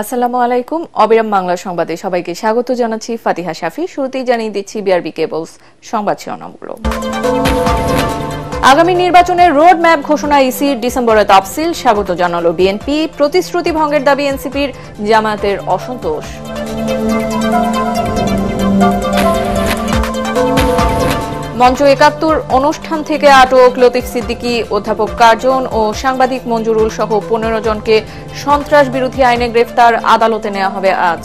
আসসালামু আলাইকুম। অবিরাম বাংলা সংবাদে সবাইকে স্বাগত জানাচ্ছি ফাতিহা শাফি। শুরুতেই জানিয়ে দিচ্ছি বিআরবি কেবলস সংবাদ শিরোনামগুলো। আগামী নির্বাচনের রোড ম্যাপ ঘোষণা ইসির, ডিসেম্বরে তাফসিল স্বাগত জানালো বিএনপি। প্রতিশ্রুতি ভঙ্গের দাবি এনসিপির, জামায়াতের অসন্তোষ। মঞ্চ ৭১ অনুষ্ঠান থেকে আটক লতিফ সিদ্দিকী, অধ্যাপক কার্জন ও সাংবাদিক মঞ্জুরুল সহ ১৫ জনকে সন্ত্রাস বিরোধী আইনে গ্রেফতার, আদালতে নেওয়া হবে আজ।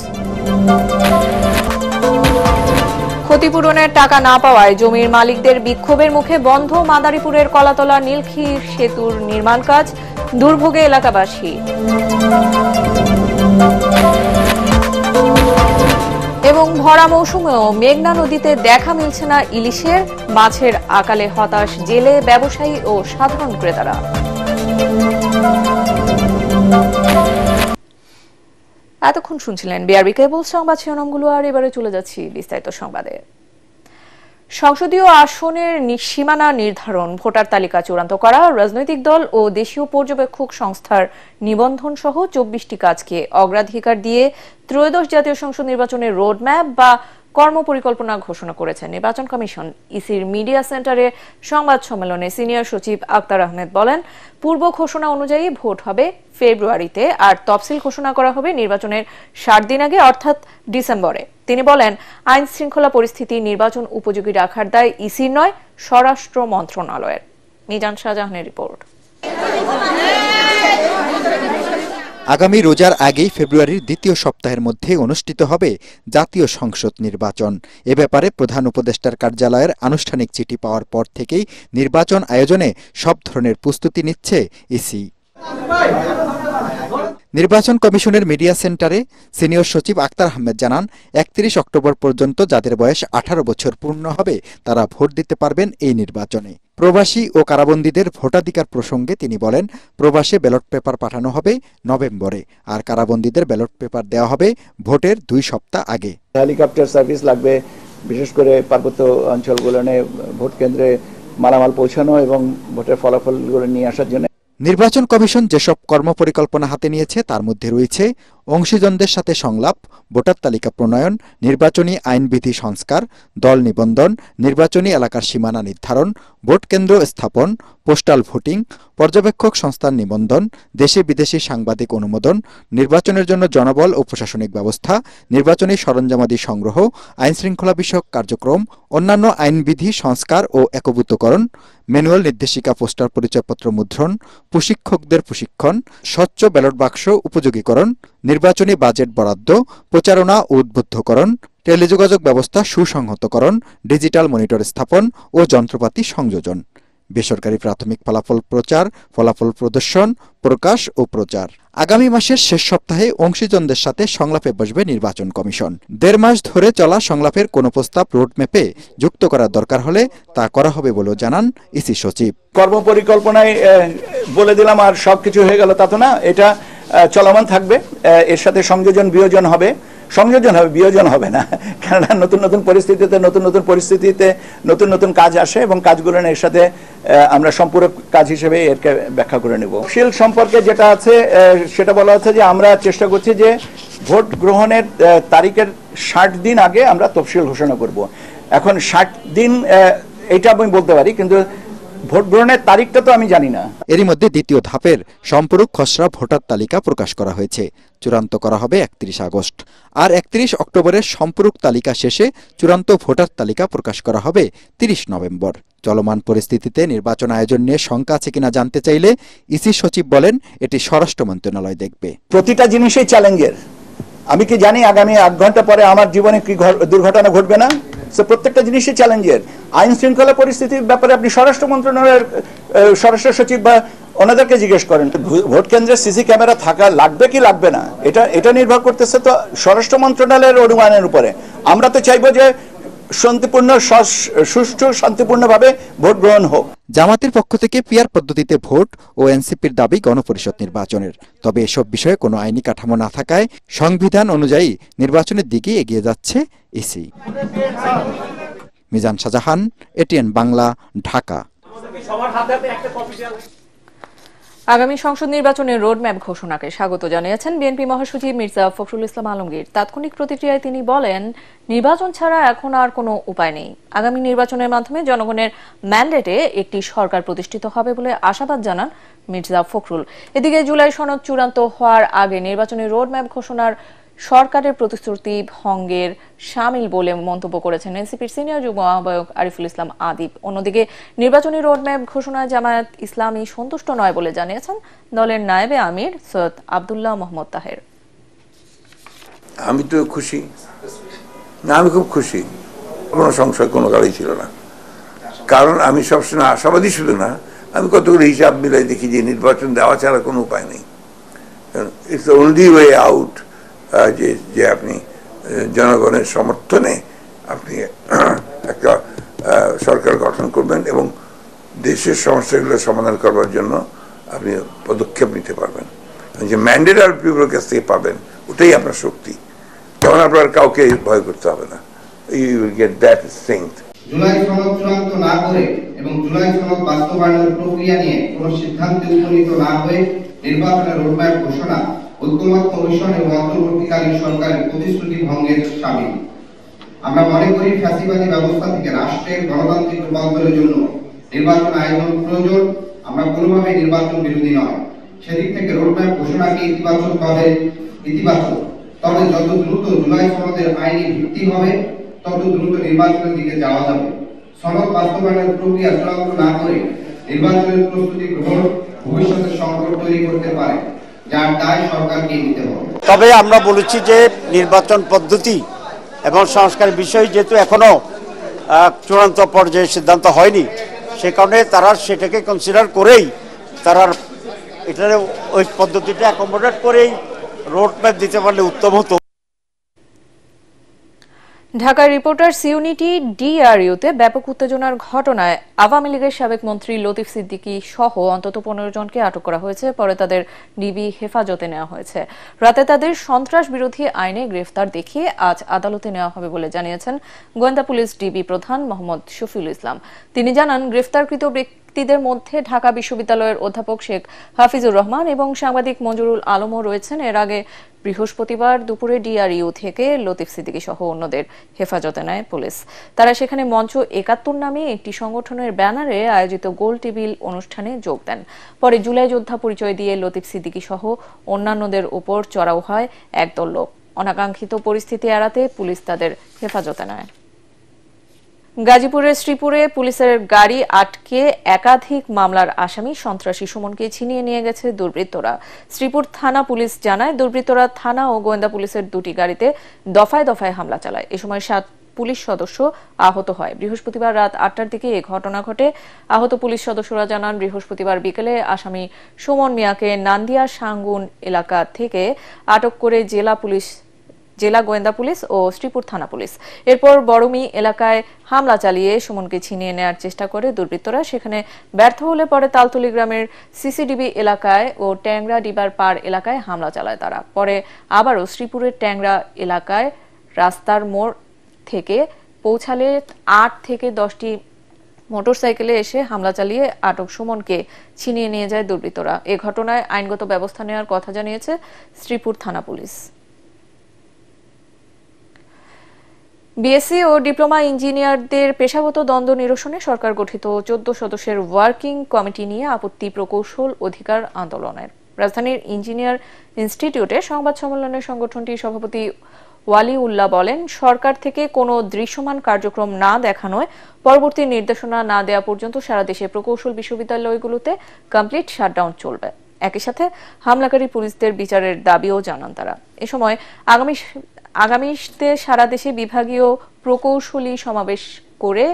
ক্ষতিপূরণের টাকা না পাওয়ায় জমির মালিকদের বিক্ষোভের মুখে বন্ধ মাদারীপুরের কলাতলা নীলক্ষীর সেতুর নির্মাণ কাজ, দুর্ভোগে এলাকাবাসী। এবং ভরা মৌসুমেও মেঘনা নদীতে দেখা মিলছে না ইলিশের, মাছের আকালে হতাশ জেলে, ব্যবসায়ী ও সাধারণ ক্রেতারা। এতক্ষণ শুনছিলেন বিআরবি কেবল সংবাদ শিরোনামগুলো, আর এবারে চলে যাচ্ছি বিস্তারিত সংবাদে। সংসদীয় আসনের সীমানা নির্ধারণ, ভোটার তালিকা চূড়ান্ত করা, রাজনৈতিক দল ও দেশীয় পর্যবেক্ষক সংস্থার নিবন্ধন সহ ২৪টি কাজকে অগ্রাধিকার দিয়ে ত্রয়োদশ জাতীয় সংসদ নির্বাচনের রোডম্যাপ বা কর্মপরিকল্পনা ঘোষণা করেছে নির্বাচন কমিশন। ইসির মিডিয়া সেন্টারে সংবাদ সম্মেলনে সিনিয়র সচিব আক্তার আহমেদ বলেন, পূর্ব ঘোষণা অনুযায়ী ভোট হবে ফেব্রুয়ারিতে, আর তফসিল ঘোষণা করা হবে নির্বাচনের ৬০ দিন আগে, অর্থাৎ ডিসেম্বরে। তিনি বলেন, আইন শৃঙ্খলা পরিস্থিতি নির্বাচন উপযোগী রাখার দায় ইসির নয়, স্বরাষ্ট্র মন্ত্রণালয়ের। মিজান শাহজাহানের রিপোর্ট। আগামী রোজার আগেই ফেব্রুয়ারির দ্বিতীয় সপ্তাহের মধ্যে অনুষ্ঠিত হবে জাতীয় সংসদ নির্বাচন। এ ব্যাপারে প্রধান উপদেষ্টার কার্যালয়ের আনুষ্ঠানিক চিঠি পাওয়ার পর থেকেই নির্বাচন আয়োজনে সব ধরনের প্রস্তুতি নিচ্ছে ইসি। নির্বাচন কমিশনের মিডিয়া সেন্টারে সিনিয়র সচিব আক্তার আহমেদ জানান, ৩১ অক্টোবর পর্যন্ত যাদের বয়স ১৮ বছর পূর্ণ হবে তারা ভোট দিতে পারবেন এই নির্বাচনে। প্রবাসী ও কারাবন্দীদের ভোটাধিকার প্রসঙ্গে তিনি বলেন, প্রবাসে ব্যালট পেপার পাঠানো হবে নভেম্বরে, আর কারাবন্দীদের ব্যালট পেপার দেওয়া হবে ভোটের ২ সপ্তাহ আগে। হেলিকপ্টার সার্ভিস লাগবে, বিশেষ করে পার্বত্য অঞ্চলগুলোনে ভোট কেন্দ্রে মালামাল পৌঁছানো এবং ভোটের ফলাফলগুলো নিয়ে আসার জন্য। নির্বাচন কমিশন যেসব কর্মপরিকল্পনা হাতে নিয়েছে তার মধ্যে রয়েছে অংশীজনদের সাথে সংলাপ, ভোটার তালিকা প্রণয়ন, নির্বাচনী আইনবিধি সংস্কার, দল নিবন্ধন, নির্বাচনী এলাকার সীমানা নির্ধারণ, ভোট কেন্দ্র স্থাপন, পোস্টাল ভোটিং, পর্যবেক্ষক সংস্থার নিবন্ধন, দেশে বিদেশি সাংবাদিক অনুমোদন, নির্বাচনের জন্য জনবল ও প্রশাসনিক ব্যবস্থা, নির্বাচনী সরঞ্জামাদি সংগ্রহ, আইনশৃঙ্খলা বিষয়ক কার্যক্রম, অন্যান্য আইনবিধি সংস্কার ও একভূতকরণ, ম্যানুয়াল নির্দেশিকা, পোস্টার পরিচয়পত্র মুদ্রণ, প্রশিক্ষকদের প্রশিক্ষণ, স্বচ্ছ ব্যালট বাক্স উপযোগীকরণ, নির্বাচনী বাজেট বরাদ্দ, প্রচারণা ও উদ্বুদ্ধকরণ, টেলিযোগাযোগ ব্যবস্থা সুসংহতকরণ, ডিজিটাল মনিটর স্থাপন ও যন্ত্রপাতি সংযোজন, বেসরকারি প্রাথমিক ফলাফল প্রচার, ফলাফল প্রদর্শন, প্রকাশ ও প্রচার। আগামী মাসের শেষ সপ্তাহে অংশীজনদের সাথে সংলাপে বসবে নির্বাচন কমিশন। ১.৫ মাস ধরে চলা সংলাপের কোনো প্রস্তাব রোডম্যাপে যুক্ত করার দরকার হলে তা করা হবে বলেও জানান ইসি সচিব। কর্মপরিকল্পনায় বলে দিলাম আর সবকিছু হয়ে গেল তা তো না, এটা চলমান থাকবে। এর সাথে সংযোজন বিয়োজন হবে, বিয়োজন হবে না, কেননা নতুন নতুন পরিস্থিতিতে নতুন নতুন কাজ আসে এবং কাজগুলো এর সাথে আমরা সম্পূরক কাজ হিসেবে এরকে ব্যাখ্যা করে নেব। তফসিল সম্পর্কে যেটা আছে সেটা বলা হচ্ছে যে আমরা চেষ্টা করছি যে ভোট গ্রহণের তারিখের ৬০ দিন আগে আমরা তফসিল ঘোষণা করব। এখন ৬০ দিন এটা আমি বলতে পারি, কিন্তু ভোট গ্রহণের তারিখটা তো আমি জানি না। এরই মধ্যে দ্বিতীয় ধাপের সম্পূরক খসড়া ভোটার তালিকা প্রকাশ করা হয়েছে, চূড়ান্ত করা হবে ৩১ আগস্ট। আর ৩১ অক্টোবরের সম্পূরক তালিকা শেষে চূড়ান্ত ভোটার তালিকা প্রকাশ করা হবে ৩০ নভেম্বর। চলমান পরিস্থিতিতে নির্বাচন আয়োজন নিয়ে শঙ্কা আছে কিনা জানতে চাইলে ইসি সচিব বলেন, এটি স্বরাষ্ট্র মন্ত্রণালয় দেখবে। প্রতিটা জিনিসই চ্যালেঞ্জের। আমি কি জানি আগামী ৮ ঘন্টা পরে আমার জীবনে কি দুর্ঘটনা ঘটবে না? প্রত্যেকটা জিনিসই চ্যালেঞ্জের। আইন শৃঙ্খলা পরিস্থিতির ব্যাপারে আপনি স্বরাষ্ট্র মন্ত্রণালয়ের স্বরাষ্ট্র সচিব বা ওনাদেরকে জিজ্ঞেস করেন। ভোট কেন্দ্রে সিসি ক্যামেরা থাকা লাগবে কি লাগবে না, এটা নির্ভর করতেছে তো স্বরাষ্ট্র মন্ত্রণালয়ের অনুমানের উপরে। আমরা তো চাইবো যে শান্তিপূর্ণ, সুষ্ঠু, শান্তিপূর্ণভাবে ভোট গ্রহণ হোক। জামাতের পক্ষ থেকে পিআর পদ্ধতিতে ভোট ও এনসিপির দাবি গণপরিষদ নির্বাচনের। তবে এসব বিষয়ে কোনো আইনি কাঠামো না থাকায় সংবিধান অনুযায়ী নির্বাচনের দিকে এগিয়ে যাচ্ছে ইসি। মিজান শাহজাহান, এটিএন বাংলা, ঢাকা। আগামী সংসদ নির্বাচনের রোডম্যাপ ঘোষণাকে স্বাগত জানিয়েছেন বিএনপি মহাসচিব মির্জা ফখরুল ইসলাম আলমগীর। তাৎক্ষণিক প্রতিক্রিয়ায় তিনি বলেন, নির্বাচন ছাড়া এখন আর কোনো উপায় নেই। আগামী নির্বাচনের মাধ্যমে জনগণের ম্যান্ডেটে একটি সরকার প্রতিষ্ঠিত হবে বলে আশাবাদ জানান মির্জা ফখরুল। এদিকে জুলাই সনদ চূড়ান্ত হওয়ার আগে নির্বাচনের রোডম্যাপ ঘোষণার সরকারের প্রতিশ্রুতি ভঙ্গের শামিল বলে মন্তব্য করেছেন এনসিপির সিনিয়র যুগ্ম আহ্বায়ক আরিফুল ইসলাম আদিব। অন্যদিকে নির্বাচনী রোডম্যাপ ঘোষণায় জামায়াত ইসলামী সন্তুষ্ট নয় বলে জানিয়েছেন দলের নায়েবে আমির সৈয়দ আব্দুল্লাহ মোহাম্মদ তাহের। আমি তো খুশি না, আমি খুব খুশি, কোনো সংশয় কোনো কারণই ছিল না। কারণ আমি সবসময় আশাবাদী শুধু না, আমি কতগুলো হিসাব মিলাই দেখি যে নির্বাচন দেওয়া ছাড়া কোনো উপায় নেই। It's the only way out, যে আপনি জনগণের সমর্থনে আপনি একটা সরকার গঠন করবেন এবং দেশের সমস্যাগুলো সমাধান করবার জন্য আপনি পদক্ষেপ নিতে পারবেন। যে ম্যান্ডেট আর পিপলের কাছ থেকে পাবেন, ওটাই আপনার শক্তি। তখন আপনার কাউকে ভয় করতে হবে না। You will get that strength. জুলাই সনদ চূড়ান্ত না করে এবং জুলাই সনদ বাস্তবায়নের প্রক্রিয়া নিয়ে কোনো সিদ্ধান্তে উপনীত না হয়ে নির্বাচনের রোডম্যাপ ঘোষণা ঐক্যমত্য কমিশন এবং অন্তর্বর্তীকালীন সরকারের প্রতিশ্রুতি ভঙ্গের শামিল। আমরা মনে করি ফ্যাসিবাদী ব্যবস্থা থেকে রাষ্ট্রের গণতান্ত্রিক রূপান্তরের জন্য নির্বাচন আয়োজন প্রয়োজন। আমরা কোনোভাবে নির্বাচন বিরোধী নয়। সেদিক থেকে রোডম্যাপ ঘোষণাকে ইতিবাচক, তবে যত দ্রুত জুলাই সনদের আইনি ভিত্তি হবে তত দ্রুত নির্বাচনের দিকে যাওয়া যাবে। সনদ বাস্তবায়নের প্রক্রিয়া চূড়ান্ত না করে নির্বাচনের প্রস্তুতি গ্রহণ ভবিষ্যতে সংকট তৈরি করতে পারে, যার দায় সরকারকে নিতে হবে। তবে আমরা বলেছি যে নির্বাচন পদ্ধতি এবং সংস্কারের বিষয় যেহেতু এখনো চূড়ান্ত পর্যায়ে সিদ্ধান্ত হয়নি, সে কারণে তারা সেটাকে কনসিডার করেই তারা এটা ওই পদ্ধতিটা অ্যাকোমোডেট করেই রোডম্যাপ দিতে পারলে উত্তম হতো। ঢাকা রিপোর্টার্স ইউনিটি ডিআরইউতে ব্যাপক উত্তেজনার ঘটনায় আওয়ামী লীগের সাবেক মন্ত্রী লতিফ সিদ্দিকী সহ অন্তত 15 জনকে আটক করা হয়েছে। পরে তাদের ডিবি হেফাজতে নেওয়া হয়েছে। রাতে তাদের সন্ত্রাস বিরোধী আইনে গ্রেফতার দেখিয়ে আজ আদালতে নেওয়া হবে বলে জানিয়েছেন গোয়েন্দা পুলিশ ডিবি প্রধান মোহাম্মদ শফিউল ইসলাম। তিনি জানান, গ্রেফতারকৃত ব্যক্তিদের মধ্যে ঢাকা বিশ্ববিদ্যালয়ের অধ্যাপক শেখ হাফিজুর রহমান এবং সাংবাদিক মঞ্জুরুল আলমও রয়েছেন। এর আগে বৃহস্পতিবার দুপুরে ডিআরইউ থেকে লতিফ সিদ্দিকী সহ অন্যদের হেফাজতে নেয় পুলিশ। তারা সেখানে মঞ্চ 71 নামে একটি সংগঠনের ব্যানারে আয়োজিত গোল টেবিল অনুষ্ঠানে যোগ দেন। পরে জুলাই যোদ্ধা পরিচয় দিয়ে লতিফ সিদ্দিকী সহ অন্যান্যদের উপর চড়াও হয় একদল লোক। অনাকাঙ্ক্ষিত পরিস্থিতি এড়াতে পুলিশ তাদের হেফাজতে নেয়। গাজীপুরের শ্রীপুরে পুলিশের গাড়ি আটকে একাধিক মামলার আসামি সন্ত্রাসী সুমনকে ছিনিয়ে নিয়ে গেছে দুর্বৃত্তরা। শ্রীপুর থানা পুলিশ জানায়, দুর্বৃত্তরা থানা ও গোয়েন্দা পুলিশের দুটি গাড়িতে দফায় দফায় হামলা চালায়। এ সময় 7 পুলিশ সদস্য আহত হয়। বৃহস্পতিবার রাত 8টার দিকে এই ঘটনা ঘটে। আহত পুলিশ সদস্যরা জানান, বৃহস্পতিবার বিকেলে আসামি সুমন মিয়াকে নান্দিয়া সাঙ্গুন এলাকা থেকে আটক করে জেলা গোয়েন্দা পুলিশ ও শ্রীপুর থানা পুলিশ। এরপর বড়মি এলাকায় হামলা চালিয়ে সুমনকে ছিনিয়ে নেওয়ার চেষ্টা করে দুর্বৃত্তরা। সেখানে ব্যর্থ হলে পরে তালতলি গ্রামের সিসিডিবি এলাকায় ও ট্যাংরা ডিবার পার এলাকায় হামলা চালায় তারা। পরে আবারও শ্রীপুরের ট্যাংরা এলাকায় রাস্তার মোড় থেকে পৌঁছালে 8 থেকে 10টি মোটরসাইকেলে এসে হামলা চালিয়ে আটক সুমনকে ছিনিয়ে নিয়ে যায় দুর্বৃত্তরা। এ ঘটনায় আইনগত ব্যবস্থা নেওয়ার কথা জানিয়েছে শ্রীপুর থানা পুলিশ। বিএসসি ও ডিপ্লোমা ইঞ্জিনিয়ারদের পেশাগত দ্বন্দ্ব নিরসনে সরকার গঠিত 14 সদস্যের ওয়ার্কিং কমিটি নিয়ে আপত্তি প্রকৌশল অধিকার আন্দোলনের। রাজধানীর ইঞ্জিনিয়ার ইনস্টিটিউটে সংবাদ সম্মেলনে সংগঠনটির সভাপতি ওয়ালি উল্লাহ বলেন, সরকার থেকে কোনো দৃশ্যমান কার্যক্রম না দেখানোয় পরবর্তী নির্দেশনা না দেওয়া পর্যন্ত সারা দেশে প্রকৌশল বিশ্ববিদ্যালয়গুলোতে কমপ্লিট শাটডাউন চলবে। একই সাথে হামলাকারী পুলিশদের বিচারের দাবিও জানান তারা। এ সময় আগামীতে সারা দেশে বিভাগীয় প্রকৌশলী সমাবেশ করে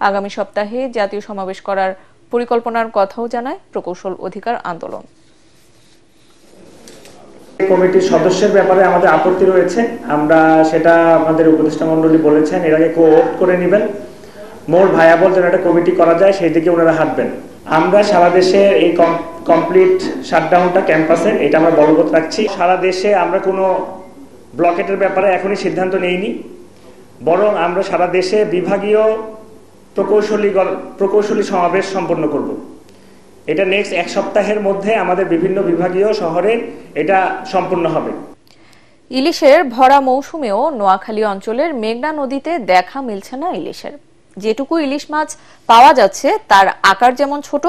আগামী সপ্তাহে জাতীয় সমাবেশ করার পরিকল্পনার কথাও জানায় প্রকৌশল অধিকার আন্দোলন। কমিটির সদস্যের ব্যাপারে আমাদের আপত্তি রয়েছে। আমরা সেটা আমাদের উপদেষ্টা মণ্ডলী বলেছেন এর আগে কোঅপ্ট করে নেবেন। মোর ভায়াবল যেন একটা কমিটি করা যায় সেই দিকে ওনারা হাঁটবেন। আমরা সারা দেশে এই কমপ্লিট শাটডাউনটা ক্যাম্পাসে এটা আমরা বলবৎ রাখছি। সারা দেশে আমরা কোনো ব্লকেটের ব্যাপারে এখনই সিদ্ধান্ত নেইনি, বরং আমরা সারা দেশে বিভাগীয় প্রকৌশলী সমাবেশ সম্পন্ন করব। এটা নেক্সট 1 সপ্তাহের মধ্যে আমাদের বিভিন্ন বিভাগীয় শহরে এটা সম্পূর্ণ হবে। ইলিশের ভরা মৌসুমেও নোয়াখালী অঞ্চলের মেঘনা নদীতে দেখা মিলছে না ইলিশের। যেটুকু ইলিশ মাছ পাওয়া যাচ্ছে তার আকার যেমন ছোট,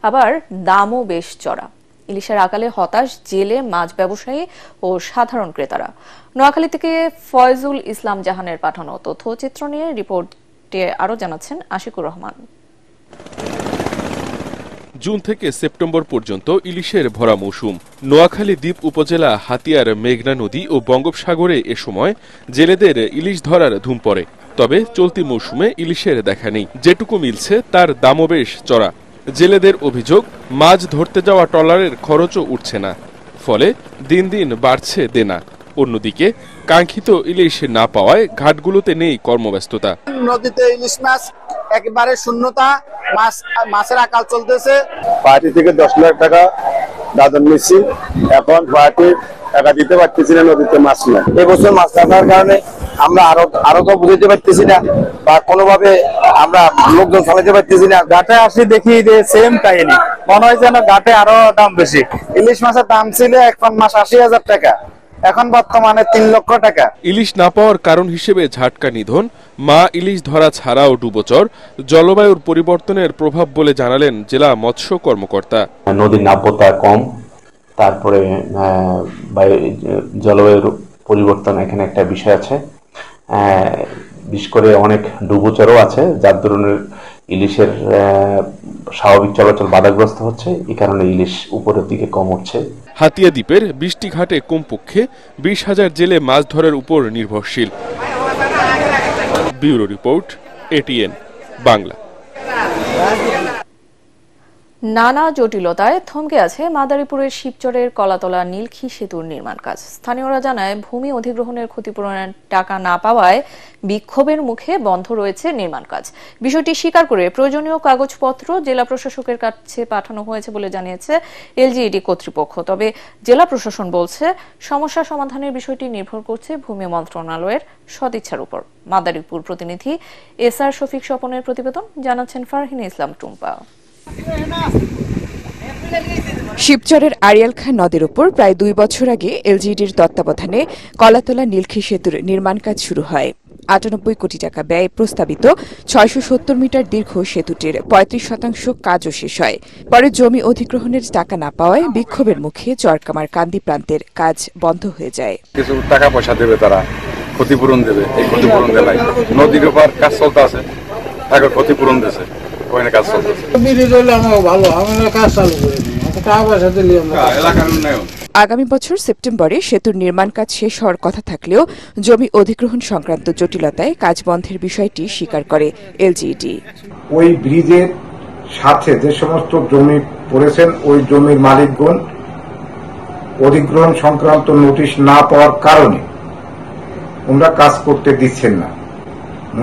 আবার দামও বেশ চড়া। ইলিশের আকালে হতাশ জেলে, মাছ ব্যবসায়ী ও সাধারণ ক্রেতারা। নোয়াখালী থেকে ফয়জুল ইসলাম জাহানের পাঠানো তথ্যচিত্র নিয়ে রিপোর্টে আরো জানাচ্ছেন আশিকুর রহমান। জুন থেকে সেপ্টেম্বর পর্যন্ত ইলিশের ভরা মৌসুম। নোয়াখালী দ্বীপ উপজেলা হাতিয়ার মেঘনা নদী ও বঙ্গোপসাগরে এ সময় জেলেদের ইলিশ ধরার ধুম পড়ে। তবে চলতি মৌসুমে ইলিশের দেখা নেই। যেটুকু মিলছে তার দামও বেশ চড়া। জেলেদের অভিযোগ, মাছ ধরতে যাওয়া ট্রলারের খরচও উঠছে না, ফলে দিন দিন বাড়ছে দেনা। অন্যদিকে কাঙ্ক্ষিত ইলিশ না পাওয়ায় ঘাটগুলোতে নেই কর্মব্যস্ততা। নদীতে ইলিশ মাছ একেবারে শূন্যতা, মাছের আকাল চলতেছে। পার্টি থেকে 10 লাখ টাকা দাদন নিচ্ছি, এখন পার্টির টাকা দিতে পারতেছি না, নদীতে মাছ নাই। এবছর মাছ থাকার কারণে আমরা আরো তো বুঝতে পারতেছি না, বা কোনোভাবে আমরা লোকজন চালাতে পারতেছি না। ঘাটে আসি দেখি যে সেম কাহিনী, মনে হয় যেন ঘাটে আরো দাম বেশি। ইলিশ মাছের দাম ছিল এখন মাস 80,000 টাকা, এখন বর্তমানে 3 লক্ষ টাকা। ইলিশ না পাওয়ার কারণ হিসেবে ঝাটকা নিধন, মা ইলিশ ধরা ছাড়াও ডুবোচর, জলবায়ুর পরিবর্তনের প্রভাব বলে জানালেন জেলা মৎস্য কর্মকর্তা। নদীর নাব্যতা কম, তারপরে জলবায়ুর পরিবর্তন এখানে একটা বিষয় আছে। বিশেষ করে অনেক ডুবোচরও আছে, যার ধরনের ইলিশের স্বাভাবিক চলাচল বাধাগ্রস্ত হচ্ছে। এই কারণে ইলিশ উপরের দিকে কম উঠছে। হাতিয়া দ্বীপের 20টি ঘাটে কমপক্ষে 20,000 জেলে মাছ ধরার উপর নির্ভরশীল। Bureau report, ATN Bangla. নানা জটিলতায় থমকে আছে মাদারীপুরের শিবচরের কলাতলা নীলক্ষী সেতুর নির্মাণ কাজ। স্থানীয়রা জানায়, ভূমি অধিগ্রহণের ক্ষতিপূরণের টাকা না পাওয়ায় বিক্ষোভের মুখে বন্ধ রয়েছে নির্মাণ কাজ। বিষয়টি স্বীকার করে প্রয়োজনীয় কাগজপত্র জেলা প্রশাসকের কাছে পাঠানো হয়েছে বলে জানিয়েছে এলজিইডি কর্তৃপক্ষ। তবে জেলা প্রশাসন বলছে, সমস্যা সমাধানের বিষয়টি নির্ভর করছে ভূমি মন্ত্রণালয়ের সদিচ্ছার উপর। মাদারীপুর প্রতিনিধি এসআর শফিক স্বপনের প্রতিবেদন, জানাচ্ছেন ফারহিনা ইসলাম টুম্পা। শিবচরের আড়িয়াল খাঁ নদের উপর প্রায় 2 বছর আগে এলজিইডির তত্ত্বাবধানে কলাতলা নীলক্ষী সেতুর নির্মাণ কাজ শুরু হয়। 98 কোটি টাকা ব্যয়ে প্রস্তাবিত 670 মিটার দীর্ঘ সেতুটির 35% কাজও শেষ হয়। পরে জমি অধিগ্রহণের টাকা না পাওয়ায় বিক্ষোভের মুখে চরকামার কান্দি প্রান্তের কাজ বন্ধ হয়ে যায়। কিছু টাকা পয়সা দেবে, তারা ক্ষতিপূরণ দেবে, এই ক্ষতিপূরণ দেয় নদীর উপর কাজ চলতে আছে, তাকে ক্ষতিপূরণ দিয়েছে, ওখানে কাজ চলতেছে। আগামী বছর সেপ্টেম্বরে সেতুর নির্মাণ কাজ শেষ হওয়ার কথা থাকলেও জমি অধিগ্রহণ সংক্রান্ত জটিলতায় কাজ বন্ধের বিষয়টি স্বীকার করে এলজিইডি। ওই ব্রিজের সাথে যে সমস্ত জমি পড়েছেন, ওই জমির মালিকগণ অধিগ্রহণ সংক্রান্ত নোটিশ না পাওয়ার কারণে ওনারা কাজ করতে দিচ্ছেন না।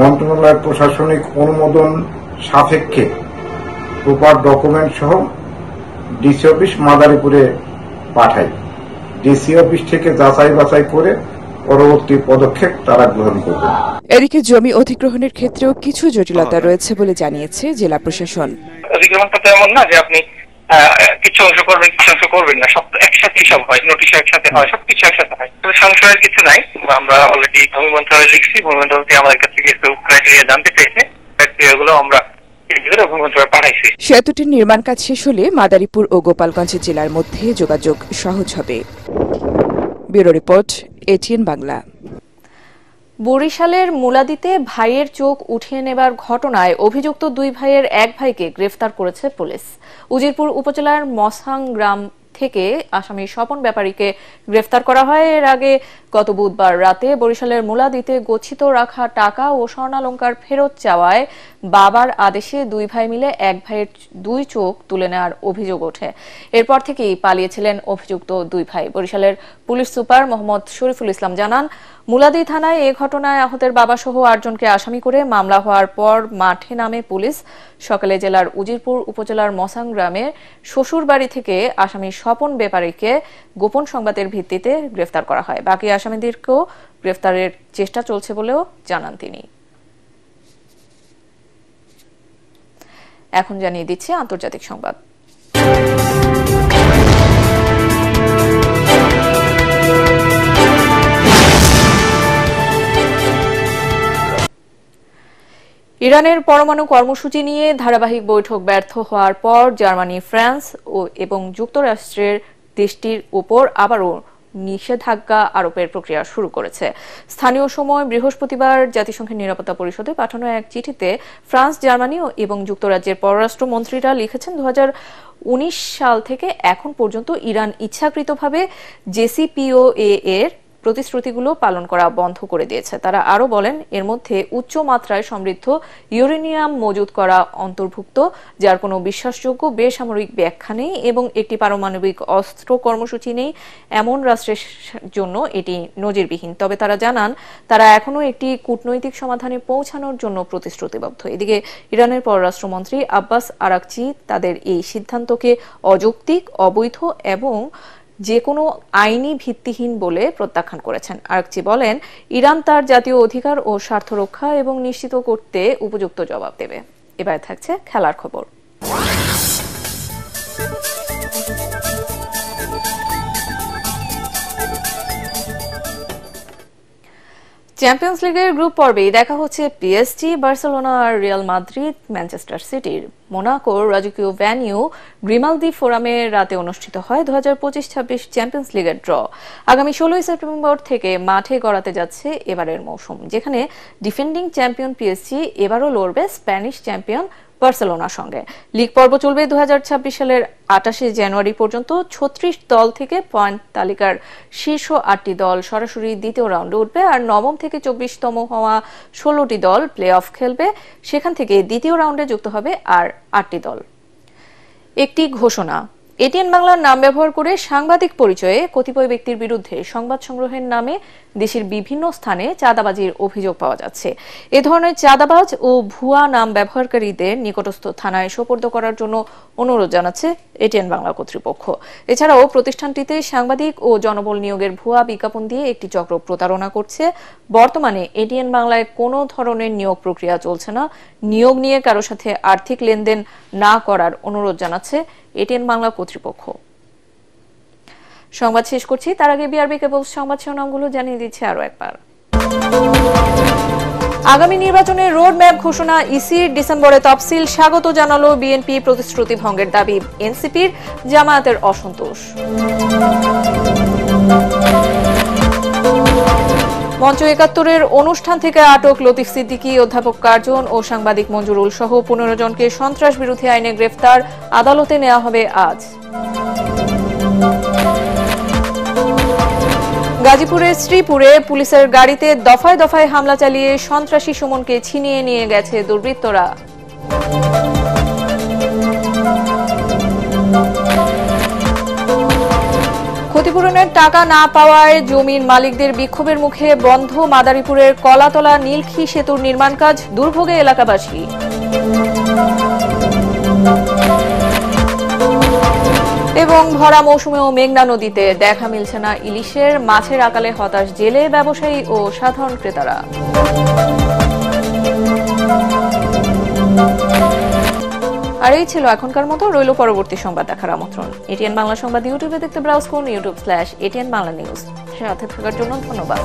মন্ত্রণালয়ের প্রশাসনিক অনুমোদন সাপেক্ষে প্রপার ডকুমেন্ট সহ ডিসি অফিস মাদারীপুরে পাঠাই। ডিসি অফিস থেকে যাচাই বাছাই করে পরবর্তী পদক্ষেপ তারা গ্রহণ করবে। এদিকে জমি অধিগ্রহণের ক্ষেত্রেও কিছু জটিলতা রয়েছে বলে জানিয়েছে জেলা প্রশাসন। অধিগ্রহণটা তো এমন না যে আপনি কিছু অংশ করবেন, কিছু অংশ করবেন না, সব একসাথে সব হয়, নোটিশ একসাথে হয়, সবকিছু একসাথে হয়। তবে সংশয়ের কিছু নাই। আমরা অলরেডি ভূমি মন্ত্রণালয়ে লিখছি, ভূমি মন্ত্রণালয় আমাদের কাছে কিছু ক্রাইটেরিয়া জানতে পেরেছে, ক্রাইটেরিয়াগুলো আমরা সেতুটির নির্মাণ কাজ শেষ হলে মাদারীপুর ও গোপালগঞ্জ জেলার মধ্যে যোগাযোগ সহজ হবে। Bureau report, ATN Bangla. বরিশালের মুলাদিতে ভাইয়ের চোখ উঠিয়ে নেবার ঘটনায় অভিযুক্ত 2 ভাইয়ের এক ভাইকে গ্রেফতার করেছে পুলিশ। উজিরপুর উপজেলার মসাং গ্রাম থেকে আসামি স্বপন ব্যাপারীকে গ্রেফতার করা হয়। এর আগে গত বুধবার রাতে বরিশালের মুলাদিতে গচ্ছিত রাখা টাকা ও স্বর্ণালংকার ফেরত চাওয়ায় বাবার আদেশে 2 ভাই মিলে এক ভাইয়ের 2 চোখ তুলে নেওয়ার অভিযোগ ওঠে। এরপর থেকেই পালিয়েছিলেন অভিযুক্ত 2 ভাই। বরিশালের পুলিশ সুপার মোহাম্মদ শরীফুল ইসলাম জানান, মুলাদি থানায় এ ঘটনায় আহতের বাবা সহ 8 জনকে আসামি করে মামলা হওয়ার পর মাঠে নামে পুলিশ। সকালে জেলার উজিরপুর উপজেলার মসাং গ্রামের শ্বশুর বাড়ি থেকে আসামি স্বপন ব্যাপারীকে গোপন সংবাদের ভিত্তিতে গ্রেফতার করা হয়। বাকি আসামিদেরকেও গ্রেফতারের চেষ্টা চলছে বলেও জানান তিনি। এখন জানিয়ে দিচ্ছি আন্তর্জাতিক সংবাদ। ইরানের পরমাণু কর্মসূচি নিয়ে ধারাবাহিক বৈঠক ব্যর্থ হওয়ার পর জার্মানি, ফ্রান্স এবং যুক্তরাষ্ট্রের দেশটির উপর আবারও নিষেধাজ্ঞা আরোপের প্রক্রিয়া শুরু করেছে। স্থানীয় সময় বৃহস্পতিবার জাতিসংঘের নিরাপত্তা পরিষদে পাঠানো এক চিঠিতে ফ্রান্স, জার্মানি এবং যুক্তরাজ্যের পররাষ্ট্রমন্ত্রীরা লিখেছেন 2019 সাল থেকে এখন পর্যন্ত ইরান ইচ্ছাকৃতভাবে জেসিপিওএ এর প্রতিশ্রুতিগুলো পালন করা বন্ধ করে দিয়েছে। তারা আরও বলেন, এর মধ্যে উচ্চ মাত্রায় সমৃদ্ধ ইউরেনিয়াম মজুত করা অন্তর্ভুক্ত, যার কোনো বিশ্বাসযোগ্য বেসামরিক ব্যাখ্যা নেই এবং একটি পারমাণবিক অস্ত্র কর্মসূচি নেই এমন রাষ্ট্রের জন্য এটি নজিরবিহীন। তবে তারা জানান, তারা এখনও একটি কূটনৈতিক সমাধানে পৌঁছানোর জন্য প্রতিশ্রুতিবদ্ধ। এদিকে ইরানের পররাষ্ট্রমন্ত্রী আব্বাস আরাকচি তাদের এই সিদ্ধান্তকে অযৌক্তিক, অবৈধ এবং যে কোনো আইনি ভিত্তিহীন বলে প্রত্যাখ্যান করেছেন। আরাকচি বলেন, ইরান তার জাতীয় অধিকার ও স্বার্থ রক্ষা এবং নিশ্চিত করতে উপযুক্ত জবাব দেবে। এবার থাকছে খেলার খবর। চ্যাম্পিয়ন্স লিগের গ্রুপ পর্বেই দেখা হচ্ছে পিএসজি, বার্সেলোনা আর রিয়াল মাদ্রিদ, ম্যানচেস্টার সিটির। মোনাকোর রাজকীয় ভ্যানিউ গ্রিমালদি ফোরামে রাতে অনুষ্ঠিত হয় 2025-26 চ্যাম্পিয়ন্স লিগের ড্র। আগামী 16 সেপ্টেম্বর থেকে মাঠে গড়াতে যাচ্ছে এবারের মৌসুম, যেখানে ডিফেন্ডিং চ্যাম্পিয়ন পিএসজি এবারও লড়বে স্প্যানিশ চ্যাম্পিয়ন বার্সেলোনার সঙ্গে। লিগ পর্ব চলবে 2026 সালের 28 জানুয়ারি পর্যন্ত। 36 দল থেকে পয়েন্ট তালিকার শীর্ষ 8টি দল সরাসরি দ্বিতীয় রাউন্ডে উঠবে, আর নবম থেকে 24তম হওয়া 16টি দল প্লে অফ খেলবে। সেখান থেকে দ্বিতীয় রাউন্ডে যুক্ত হবে আর 8টি দল। একটি ঘোষণা। এটিএন বাংলার নাম ব্যবহার করে সাংবাদিক পরিচয়ে কতিপয় ব্যক্তির বিরুদ্ধে সংবাদ সংগ্রহের নামে দেশের বিভিন্ন স্থানে চাঁদাবাজির অভিযোগ পাওয়া যাচ্ছে। এ ধরনের চাঁদাবাজ ও ভুয়া নাম ব্যবহারকারীদের নিকটস্থ থানায় সোপর্দ করার জন্য অনুরোধ জানাচ্ছে এটিএন বাংলা কর্তৃপক্ষ। এছাড়াও প্রতিষ্ঠানটিতে সাংবাদিক ও জনবল নিয়োগের ভুয়া বিজ্ঞাপন দিয়ে একটি চক্র প্রতারণা করছে। বর্তমানে এটিএন বাংলায় কোনো ধরনের নিয়োগ প্রক্রিয়া চলছে না। নিয়োগ নিয়ে কারো সাথে আর্থিক লেনদেন না করার অনুরোধ জানাচ্ছে এটিএন বাংলা কর্তৃপক্ষ। সংবাদ শেষ করছি, তার আগে বিআরবি কেবলস সংবাদ শিরোনামগুলো জানিয়ে দিচ্ছে আরো একবার। আগামী নির্বাচনের রোড ম্যাপ ঘোষণা ইসির, ডিসেম্বরে তফসিল স্বাগত জানালো বিএনপি, প্রতিশ্রুতি ভঙ্গের দাবি এনসিপির, জামায়াতের অসন্তোষ। মঞ্চ ৭১-এর অনুষ্ঠান থেকে আটক লতিফ সিদ্দিকী, অধ্যাপক কার্জন ও সাংবাদিক মঞ্জুরুল সহ ১৫ জনকে সন্ত্রাস বিরোধী আইনে গ্রেফতার, আদালতে নেওয়া হবে আজ। গাজীপুরের শ্রীপুরে পুলিশের গাড়িতে দফায় দফায় হামলা চালিয়ে সন্ত্রাসী সুমনকে ছিনিয়ে নিয়ে গেছে দুর্বৃত্তরা। ক্ষতিপূরণের টাকা না পাওয়ায় জমির মালিকদের বিক্ষোভের মুখে বন্ধ মাদারীপুরের কলাতলা নীলক্ষী সেতুর নির্মাণ কাজ, দুর্ভোগে এলাকাবাসী। এবং ভরা মৌসুমেও মেঘনা নদীতে দেখা মিলছে না ইলিশের, মাছের আকালে হতাশ জেলে, ব্যবসায়ী ও সাধারণ ক্রেতারা। আর এই ছিল এখনকার মতো, রইল পরবর্তী সংবাদ দেখার আমন্ত্রণ। এটিএন বাংলা সংবাদ ইউটিউবে দেখতে ব্রাউজ করুন youtube/ATN Bangla News। সাথে থাকার জন্য ধন্যবাদ।